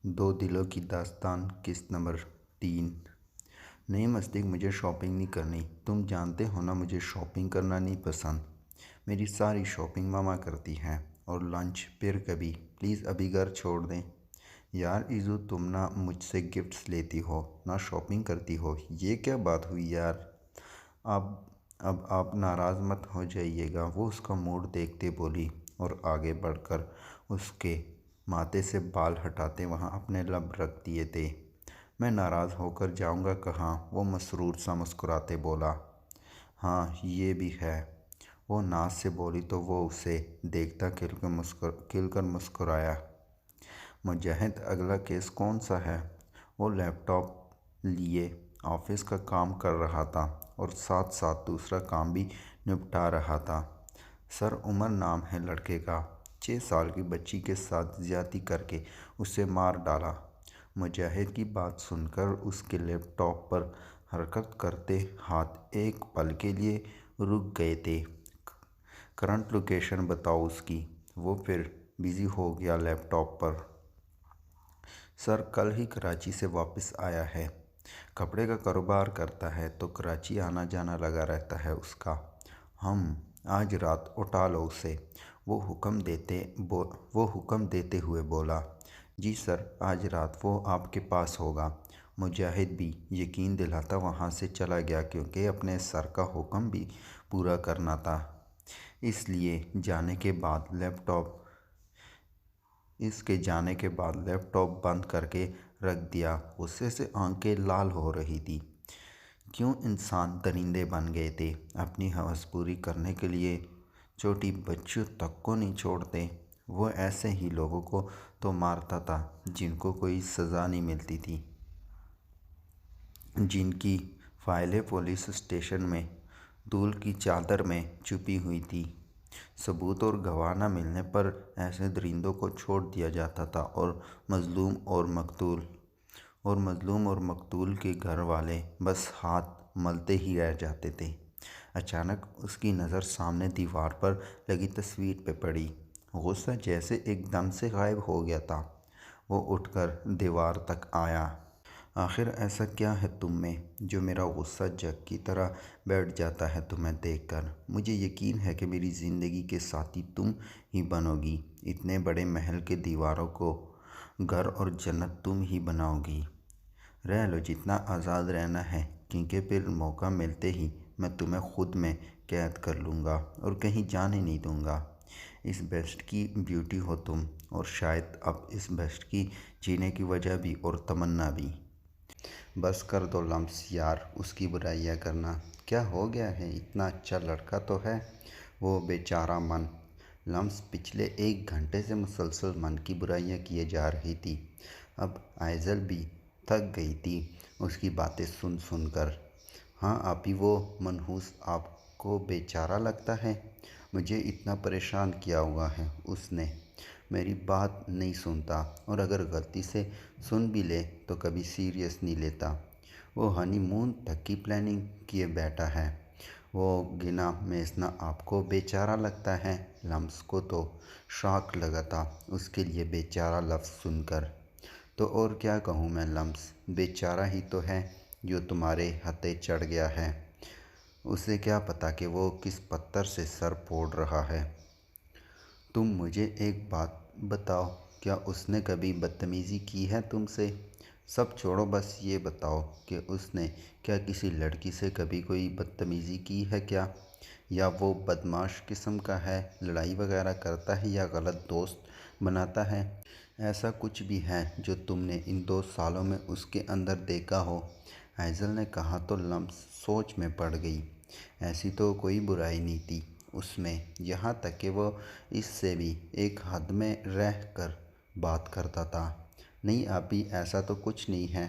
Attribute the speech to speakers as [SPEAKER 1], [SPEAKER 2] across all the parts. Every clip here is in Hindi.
[SPEAKER 1] दो दिलों की दास्तान किस्त नंबर 3। नहीं मस्तिक, मुझे शॉपिंग नहीं करनी। तुम जानते हो ना, मुझे शॉपिंग करना नहीं पसंद। मेरी सारी शॉपिंग मामा करती हैं और लंच फिर कभी। प्लीज़ अभी घर छोड़ दें। यार इज़ू, तुम ना मुझसे गिफ्ट्स लेती हो ना शॉपिंग करती हो, ये क्या बात हुई यार। अब आप नाराज़ मत हो जाइएगा, वो उसका मूड देखते बोली और आगे बढ़कर उसके माथे से बाल हटाते वहाँ अपने लब रख दिए थे। मैं नाराज़ होकर जाऊँगा कहाँ, वो मसरूर सा मुस्कुराते बोला। हाँ ये भी है, वो नाज से बोली तो वो उसे देखता खिलकर मुस्कुराया। मुजाहिद, अगला केस कौन सा है। वो लैपटॉप लिए ऑफिस का काम कर रहा था और साथ साथ दूसरा काम भी निपटा रहा था। सर उमर नाम है लड़के का, 6 साल की बच्ची के साथ ज्यादती करके उसे मार डाला। मुजाहिद की बात सुनकर उसके लैपटॉप पर हरकत करते हाथ एक पल के लिए रुक गए थे। करंट लोकेशन बताओ उसकी। वो फिर बिजी हो गया लैपटॉप पर। सर कल ही कराची से वापस आया है। कपड़े का कारोबार करता है तो कराची आना जाना लगा रहता है उसका। हम आज रात उठा लो उसे। वो हुक्म देते हुए बोला। जी सर, आज रात वो आपके पास होगा। मुजाहिद भी यकीन दिलाता वहाँ से चला गया क्योंकि अपने सर का हुक्म भी पूरा करना था। इसके जाने के बाद लैपटॉप बंद करके रख दिया। गुस्से से आंखें लाल हो रही थी। क्यों इंसान दरिंदे बन गए थे। अपनी हवस पूरी करने के लिए छोटी बच्चियों तक को नहीं छोड़ते। वो ऐसे ही लोगों को तो मारता था जिनको कोई सज़ा नहीं मिलती थी, जिनकी फाइलें पुलिस स्टेशन में धूल की चादर में छुपी हुई थी। सबूत और गवाह न मिलने पर ऐसे दरिंदों को छोड़ दिया जाता था और मजलूम और मकतूल के घर वाले बस हाथ मलते ही रह जाते थे। अचानक उसकी नज़र सामने दीवार पर लगी तस्वीर पे पड़ी। गुस्सा जैसे एकदम से गायब हो गया था। वो उठकर दीवार तक आया। आखिर ऐसा क्या है तुम में जो मेरा गुस्सा जग की तरह बैठ जाता है तुम्हें देखकर। मुझे यकीन है कि मेरी ज़िंदगी के साथी तुम ही बनोगी। इतने बड़े महल के दीवारों को घर और जन्नत तुम ही बनाओगी। रह लो जितना आज़ाद रहना है, क्योंकि फिर मौका मिलते ही मैं तुम्हें खुद में कैद कर लूँगा और कहीं जाने नहीं दूँगा। इस बेस्ट की ब्यूटी हो तुम, और शायद अब इस बेस्ट की जीने की वजह भी और तमन्ना भी। बस कर दो लम्स यार, उसकी बुराइयाँ करना क्या हो गया है। इतना अच्छा लड़का तो है वो बेचारा मन। लम्स पिछले 1 घंटे से मुसलसल मन की बुराइयाँ किए जा रही थी। अब आइज़ल भी थक गई थी उसकी बातें सुन सुनकर। हाँ आपी, वो मनहूस आपको बेचारा लगता है। मुझे इतना परेशान किया हुआ है उसने। मेरी बात नहीं सुनता और अगर गलती से सुन भी ले तो कभी सीरियस नहीं लेता। वो हनीमून तक की प्लानिंग किए बैठा है। वो गिना मेसना आपको बेचारा लगता है। लम्स को तो शॉक लगा था उसके लिए बेचारा लफ्ज़ सुनकर। तो और क्या कहूँ मैं लम्स, बेचारा ही तो है जो तुम्हारे हथे चढ़ गया है। उसे क्या पता कि वो किस पत्थर से सर फोड़ रहा है। तुम मुझे एक बात बताओ, क्या उसने कभी बदतमीज़ी की है तुमसे। सब छोड़ो, बस ये बताओ कि उसने क्या किसी लड़की से कभी कोई बदतमीज़ी की है क्या, या वो बदमाश किस्म का है, लड़ाई वगैरह करता है या गलत दोस्त बनाता है। ऐसा कुछ भी है जो तुमने इन 2 सालों में उसके अंदर देखा हो। आइज़ल ने कहा तो लम्स सोच में पड़ गई। ऐसी तो कोई बुराई नहीं थी उसमें, यहाँ तक कि वो इससे भी एक हद में रह कर बात करता था। नहीं आपी, ऐसा तो कुछ नहीं है।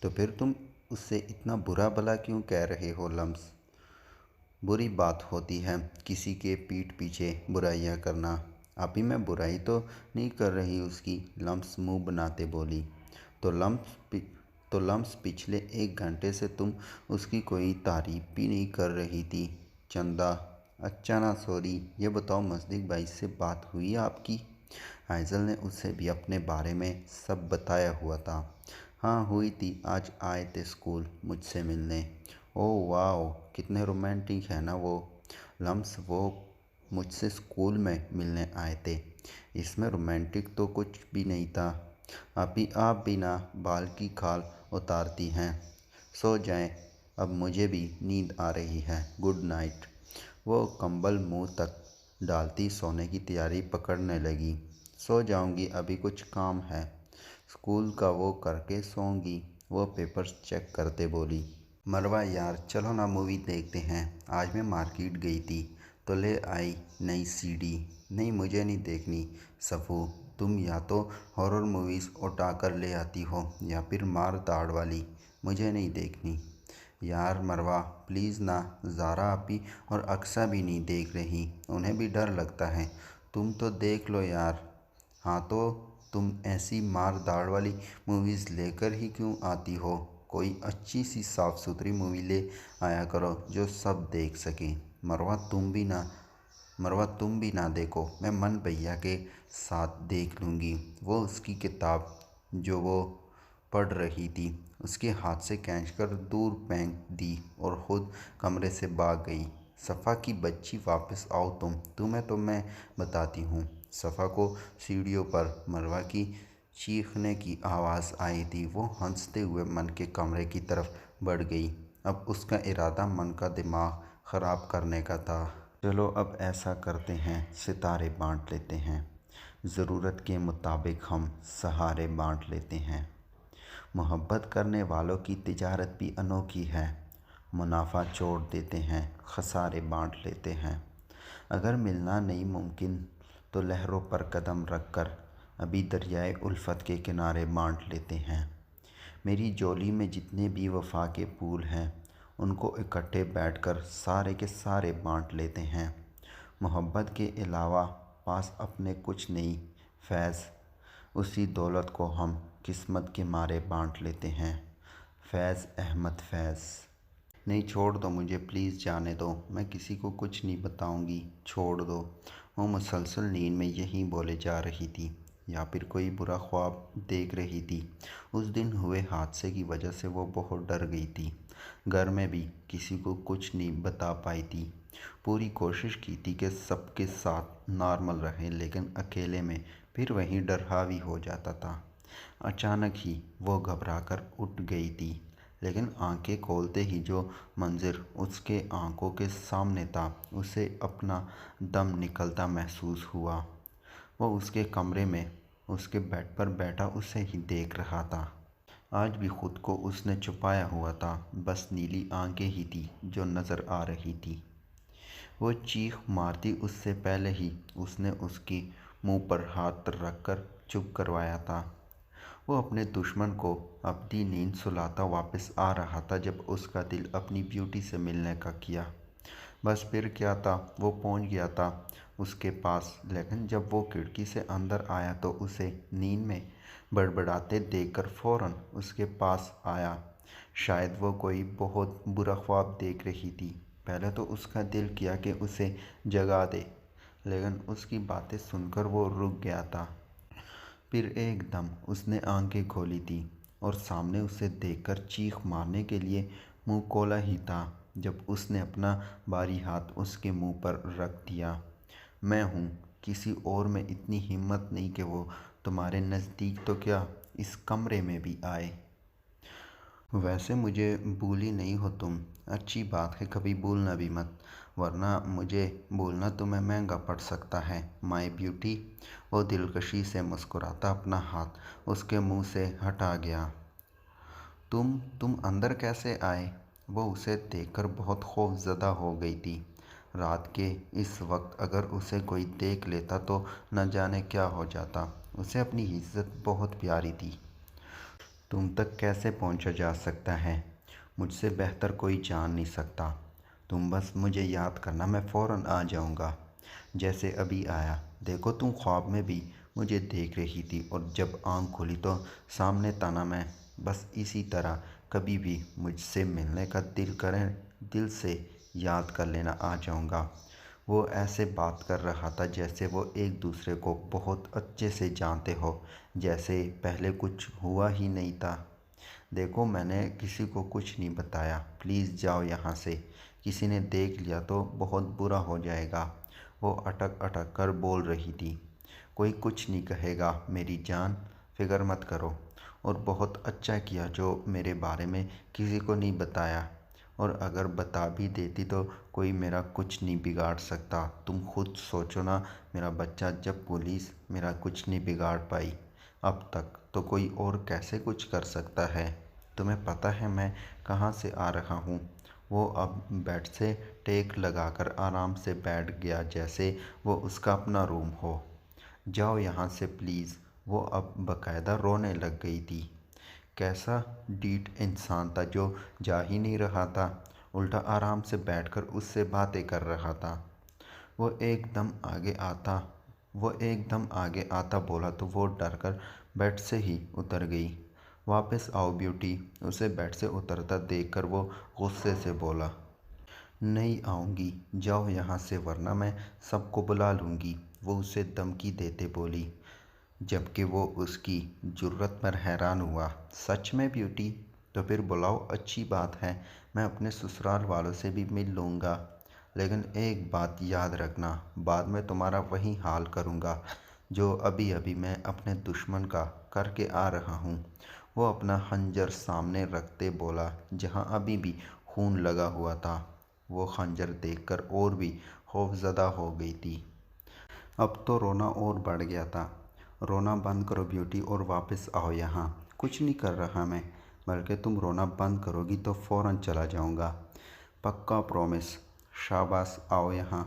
[SPEAKER 1] तो फिर तुम उससे इतना बुरा भला क्यों कह रहे हो लम्स। बुरी बात होती है किसी के पीठ पीछे बुराइयां करना। अभी मैं बुराई तो नहीं कर रही उसकी, लम्स मुंह बनाते बोली। तो लम्स पिछले 1 घंटे से तुम उसकी कोई तारीफ भी नहीं कर रही थी। चंदा, अच्छा ना सॉरी, ये बताओ मस्जिद भाई से बात हुई आपकी। हाइज़ल ने उसे भी अपने बारे में सब बताया हुआ था। हाँ हुई थी, आज आए थे स्कूल मुझसे मिलने। ओह वाओ, कितने रोमांटिक है ना वो। लम्स, वो मुझसे स्कूल में मिलने आए थे। इसमें रोमांटिक तो कुछ भी नहीं था। अभी आप बिना बाल की खाल उतारती हैं। सो जाएं, अब मुझे भी नींद आ रही है। Good night. वो कंबल मुंह तक डालती सोने की तैयारी पकड़ने लगी। सो जाऊंगी, अभी कुछ काम है। स्कूल का वो करके सोऊंगी, वो पेपर्स चेक करते बोली। मरवा यार, चलो ना मूवी देखते हैं। आज मैं मार्केट गई थी तो ले आई नई सीडी। नहीं, मुझे नहीं देखनी। सफ़ू, तुम या तो हॉरर मूवीज़ उठा कर ले आती हो या फिर मार दाड़ वाली। मुझे नहीं देखनी। यार मरवा प्लीज़ ना, ज़ारा आपी और अक्सा भी नहीं देख रही, उन्हें भी डर लगता है। तुम तो देख लो यार। हाँ तो तुम ऐसी मार दाड़ वाली मूवीज़ लेकर ही क्यों आती हो? कोई अच्छी सी साफ़ सुथरी मूवी ले आया करो जो सब देख सकें। मरवा तुम भी ना देखो, मैं मन भैया के साथ देख लूँगी। वो उसकी किताब जो वो पढ़ रही थी उसके हाथ से खींच कर दूर फेंक दी और खुद कमरे से भाग गई। सफ़ा की बच्ची, वापस आओ तुम्हें तो मैं बताती हूँ। सफ़ा को सीढ़ियों पर मरवा की चीखने की आवाज़ आई थी। वो हंसते हुए मन के कमरे की तरफ बढ़ गई। अब उसका इरादा मन का दिमाग ख़राब करने का था। चलो अब ऐसा करते हैं, सितारे बांट लेते हैं। ज़रूरत के मुताबिक हम सहारे बांट लेते हैं। मोहब्बत करने वालों की तिजारत भी अनोखी है। मुनाफा छोड़ देते हैं, खसारे बांट लेते हैं। अगर मिलना नहीं मुमकिन तो लहरों पर कदम रख कर अभी दरियाए उल्फत के किनारे बांट लेते हैं। मेरी झोली में जितने भी वफा के फूल हैं उनको इकट्ठे बैठकर सारे के सारे बांट लेते हैं। मोहब्बत के अलावा पास अपने कुछ नहीं फैज़, उसी दौलत को हम किस्मत के मारे बांट लेते हैं। फैज़ अहमद फैज़। नहीं, छोड़ दो मुझे प्लीज़, जाने दो, मैं किसी को कुछ नहीं बताऊंगी, छोड़ दो। वो मुसलसल नींद में यही बोले जा रही थी या फिर कोई बुरा ख्वाब देख रही थी। उस दिन हुए हादसे की वजह से वो बहुत डर गई थी। घर में भी किसी को कुछ नहीं बता पाई थी। पूरी कोशिश की थी कि सबके साथ नॉर्मल रहे, लेकिन अकेले में फिर वही डर हावी हो जाता था। अचानक ही वो घबराकर उठ गई थी, लेकिन आंखें खोलते ही जो मंज़र उसके आंखों के सामने था उसे अपना दम निकलता महसूस हुआ। वो उसके कमरे में उसके बेड पर बैठा उसे ही देख रहा था। आज भी खुद को उसने छुपाया हुआ था, बस नीली आंखें ही थी जो नज़र आ रही थी। वो चीख मारती उससे पहले ही उसने उसकी मुंह पर हाथ रखकर चुप करवाया था। वो अपने दुश्मन को अपनी नींद सुलाता वापस आ रहा था जब उसका दिल अपनी ब्यूटी से मिलने का किया। बस फिर क्या था, वो पहुंच गया था उसके पास, लेकिन जब वो खिड़की से अंदर आया तो उसे नींद में बड़बड़ाते देखकर फ़ौरन उसके पास आया। शायद वो कोई बहुत बुरा ख्वाब देख रही थी। पहले तो उसका दिल किया कि उसे जगा दे, लेकिन उसकी बातें सुनकर वो रुक गया था। फिर एकदम उसने आंखें खोली थी और सामने उसे देखकर चीख मारने के लिए मुंह खोला ही था जब उसने अपना भारी हाथ उसके मुंह पर रख दिया। मैं हूँ, किसी और में इतनी हिम्मत नहीं कि वो तुम्हारे नज़दीक तो क्या इस कमरे में भी आए। वैसे मुझे भूली नहीं हो तुम, अच्छी बात है, कभी भूलना भी मत, वरना मुझे भूलना तुम्हें महंगा पड़ सकता है माय ब्यूटी। वो दिलकशी से मुस्कुराता अपना हाथ उसके मुंह से हटा गया। तुम अंदर कैसे आए? वो उसे देखकर बहुत खौफज़दा हो गई थी। रात के इस वक्त अगर उसे कोई देख लेता तो न जाने क्या हो जाता। उसे अपनी इज्जत बहुत प्यारी थी। तुम तक कैसे पहुंचा जा सकता है? मुझसे बेहतर कोई जान नहीं सकता। तुम बस मुझे याद करना, मैं फ़ौरन आ जाऊंगा, जैसे अभी आया। देखो, तुम ख्वाब में भी मुझे देख रही थी और जब आँख खुली तो सामने था ना मैं। बस इसी तरह कभी भी मुझसे मिलने का दिल करे, दिल से याद कर लेना, आ जाऊंगा। वो ऐसे बात कर रहा था जैसे वो एक दूसरे को बहुत अच्छे से जानते हो, जैसे पहले कुछ हुआ ही नहीं था। देखो, मैंने किसी को कुछ नहीं बताया, प्लीज़ जाओ यहाँ से। किसी ने देख लिया तो बहुत बुरा हो जाएगा। वो अटक अटक कर बोल रही थी। कोई कुछ नहीं कहेगा मेरी जान, फिक्र मत करो। और बहुत अच्छा किया जो मेरे बारे में किसी को नहीं बताया। और अगर बता भी देती तो कोई मेरा कुछ नहीं बिगाड़ सकता। तुम खुद सोचो ना, मेरा बच्चा, जब पुलिस मेरा कुछ नहीं बिगाड़ पाई अब तक, तो कोई और कैसे कुछ कर सकता है। तुम्हें पता है मैं कहाँ से आ रहा हूँ। वो अब बेड से टेक लगाकर आराम से बैठ गया, जैसे वो उसका अपना रूम हो। जाओ यहाँ से प्लीज़। वो अब बकायदा रोने लग गई थी। कैसा डीठ इंसान था जो जा ही नहीं रहा था, उल्टा आराम से बैठकर उससे बातें कर रहा था। वो एकदम आगे आता वो एकदम आगे आता बोला तो वो डर कर बेड से ही उतर गई। वापस आओ ब्यूटी। उसे बेड से उतरता देखकर वो गुस्से से बोला। नहीं आऊँगी, जाओ यहाँ से वरना मैं सबको बुला लूँगी, वो उसे धमकी देते बोली। जबकि वो उसकी जुर्रत पर हैरान हुआ। सच में ब्यूटी? तो फिर बुलाओ, अच्छी बात है, मैं अपने ससुराल वालों से भी मिल लूँगा। लेकिन एक बात याद रखना, बाद में तुम्हारा वही हाल करूँगा जो अभी अभी मैं अपने दुश्मन का करके आ रहा हूँ। वो अपना खंजर सामने रखते बोला, जहाँ अभी भी खून लगा हुआ था। वो खंजर देखकर और भी खौफज़दा हो गई थी। अब तो रोना और बढ़ गया था। रोना बंद करो ब्यूटी और वापस आओ यहाँ। कुछ नहीं कर रहा मैं, बल्कि तुम रोना बंद करोगी तो फ़ौरन चला जाऊँगा। पक्का प्रॉमिस। शाबाश आओ यहाँ,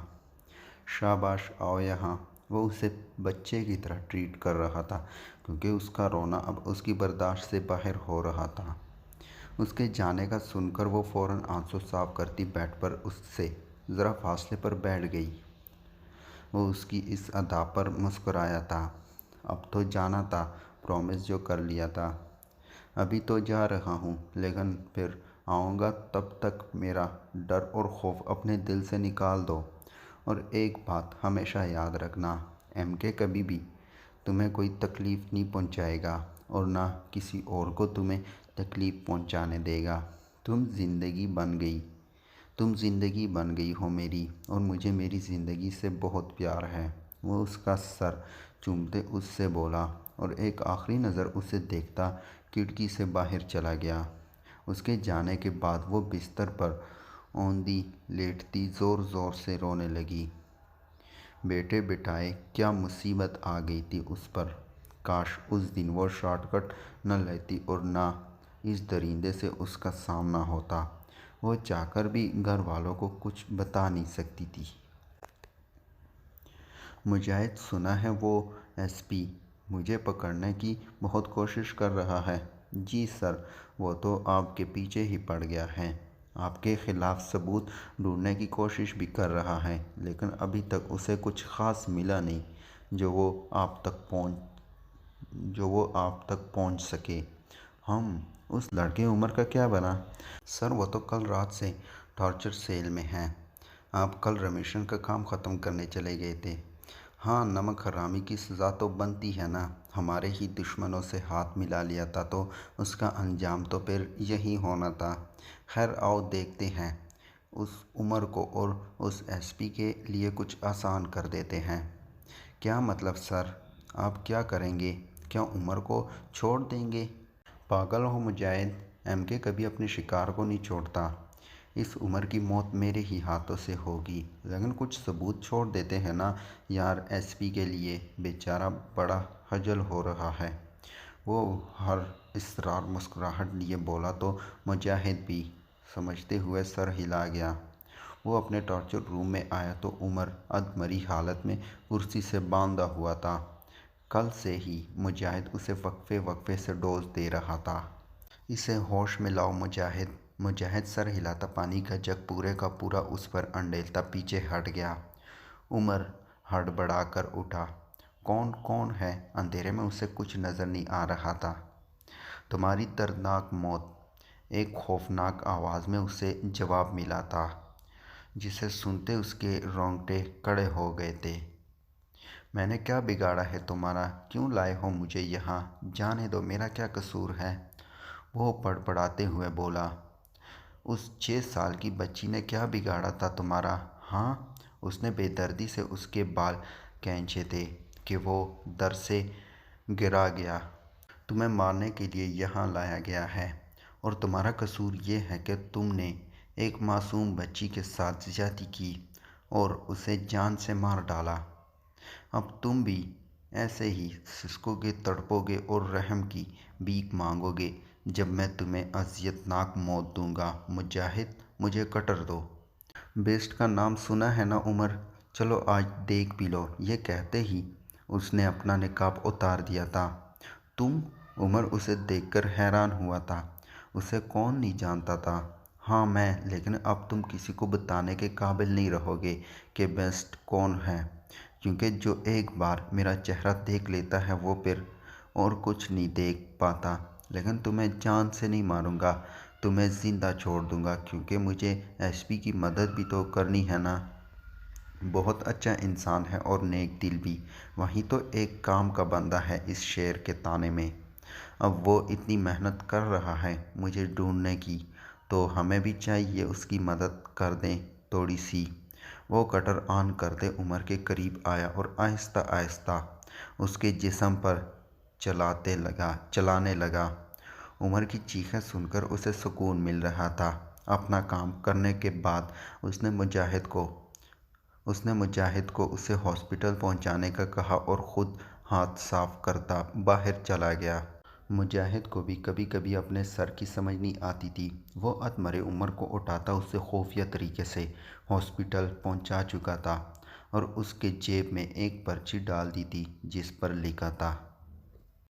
[SPEAKER 1] शाबाश आओ यहाँ। वो उसे बच्चे की तरह ट्रीट कर रहा था, क्योंकि उसका रोना अब उसकी बर्दाश्त से बाहर हो रहा था। उसके जाने का सुनकर वो फ़ौरन आंसू साफ करती बेड पर उससे ज़रा फासले पर बैठ गई। वो उसकी इस अदा पर मुस्कुराया था। अब तो जाना था, प्रॉमिस जो कर लिया था। अभी तो जा रहा हूँ, लेकिन फिर आऊँगा, तब तक मेरा डर और खौफ अपने दिल से निकाल दो। और एक बात हमेशा याद रखना, एमके कभी भी तुम्हें कोई तकलीफ़ नहीं पहुँचाएगा और ना किसी और को तुम्हें तकलीफ़ पहुँचाने देगा। तुम ज़िंदगी बन गई तुम ज़िंदगी बन गई हो मेरी, और मुझे मेरी ज़िंदगी से बहुत प्यार है। वो उसका सर चूमते उससे बोला और एक आखिरी नज़र उसे देखता खिड़की से बाहर चला गया। उसके जाने के बाद वो बिस्तर पर औंधी लेटती ज़ोर ज़ोर से रोने लगी। बेटे बिठाए क्या मुसीबत आ गई थी उस पर। काश उस दिन वो शॉर्टकट न लेती और ना इस दरिंदे से उसका सामना होता। वो चाहकर भी घर वालों को कुछ बता नहीं सकती थी। मुजाहिद, सुना है वो एसपी मुझे पकड़ने की बहुत कोशिश कर रहा है। जी सर, वो तो आपके पीछे ही पड़ गया है। आपके ख़िलाफ़ सबूत ढूंढने की कोशिश भी कर रहा है, लेकिन अभी तक उसे कुछ ख़ास मिला नहीं जो वो आप तक पहुंच सके। हम उस लड़के उमर का क्या बना? सर, वो तो कल रात से टॉर्चर सेल में है। आप कल रमेशन का काम ख़त्म करने चले गए थे। हाँ, नमक हरामी की सज़ा तो बनती है ना। हमारे ही दुश्मनों से हाथ मिला लिया था तो उसका अंजाम तो फिर यही होना था। खैर आओ देखते हैं उस उमर को, और उस एसपी के लिए कुछ आसान कर देते हैं। क्या मतलब सर? आप क्या करेंगे? क्या उमर को छोड़ देंगे? पागल हो मुजाहिद, एमके कभी अपने शिकार को नहीं छोड़ता। इस उम्र की मौत मेरे ही हाथों से होगी, लेकिन कुछ सबूत छोड़ देते हैं ना यार एसपी के लिए। बेचारा बड़ा खजल हो रहा है। वो हर इसरार मुस्कुराहट लिए बोला तो मुजाहिद भी समझते हुए सर हिला गया। वो अपने टॉर्चर रूम में आया तो उमर अधमरी हालत में कुर्सी से बांधा हुआ था। कल से ही मुजाहिद उसे वक्फे वक्फे से डोज दे रहा था। इसे होश में लाओ मुजाहिद। मुजाहिद सर हिलाता पानी का जग पूरे का पूरा उस पर अंडेलता पीछे हट गया। उमर हड़बड़ा कर उठा। कौन कौन है? अंधेरे में उसे कुछ नज़र नहीं आ रहा था। तुम्हारी दर्दनाक मौत, एक खौफनाक आवाज़ में उसे जवाब मिला था। जिसे सुनते उसके रोंगटे खड़े हो गए थे। मैंने क्या बिगाड़ा है तुम्हारा? क्यों लाए हो मुझे यहाँ? जाने दो, मेरा क्या कसूर है? वो पड़पड़ाते हुए बोला। उस 6 साल की बच्ची ने क्या बिगाड़ा था तुम्हारा? हाँ, उसने बेदर्दी से उसके बाल खींचे थे कि वो दर से गिरा गया। तुम्हें मारने के लिए यहाँ लाया गया है और तुम्हारा कसूर ये है कि तुमने एक मासूम बच्ची के साथ ज्यादती की और उसे जान से मार डाला। अब तुम भी ऐसे ही सिसकोगे, तड़पोगे और रहम की भीख मांगोगे जब मैं तुम्हें अज़ियतनाक मौत दूंगा। मुजाहिद, मुझे कटर दो। बेस्ट का नाम सुना है ना उमर? चलो आज देख भी लो। ये कहते ही उसने अपना निकाब उतार दिया था। तुम? उमर उसे देखकर हैरान हुआ था। उसे कौन नहीं जानता था। हाँ मैं, लेकिन अब तुम किसी को बताने के काबिल नहीं रहोगे कि बेस्ट कौन है, क्योंकि जो एक बार मेरा चेहरा देख लेता है वो फिर और कुछ नहीं देख पाता। लेकिन तुम्हें जान से नहीं मारूंगा, तुम्हें ज़िंदा छोड़ दूंगा, क्योंकि मुझे एसपी की मदद भी तो करनी है ना। बहुत अच्छा इंसान है और नेक दिल भी। वहीं तो एक काम का बंदा है इस शेर के ताने में। अब वो इतनी मेहनत कर रहा है मुझे ढूंढने की, तो हमें भी चाहिए उसकी मदद कर दें थोड़ी सी। वो कटर ऑन करते उमर के करीब आया और आहिस्ता आहिस्ता उसके जिस्म पर चलाने लगा। उमर की चीखें सुनकर उसे सुकून मिल रहा था। अपना काम करने के बाद उसने मुजाहिद को उसे हॉस्पिटल पहुंचाने का कहा और ख़ुद हाथ साफ करता बाहर चला गया। मुजाहिद को भी कभी कभी अपने सर की समझ नहीं आती थी। वो अधमरे उमर को उठाता उसे खुफिया तरीके से हॉस्पिटल पहुंचा चुका था और उसके जेब में एक पर्ची डाल दी थी जिस पर लिखा था,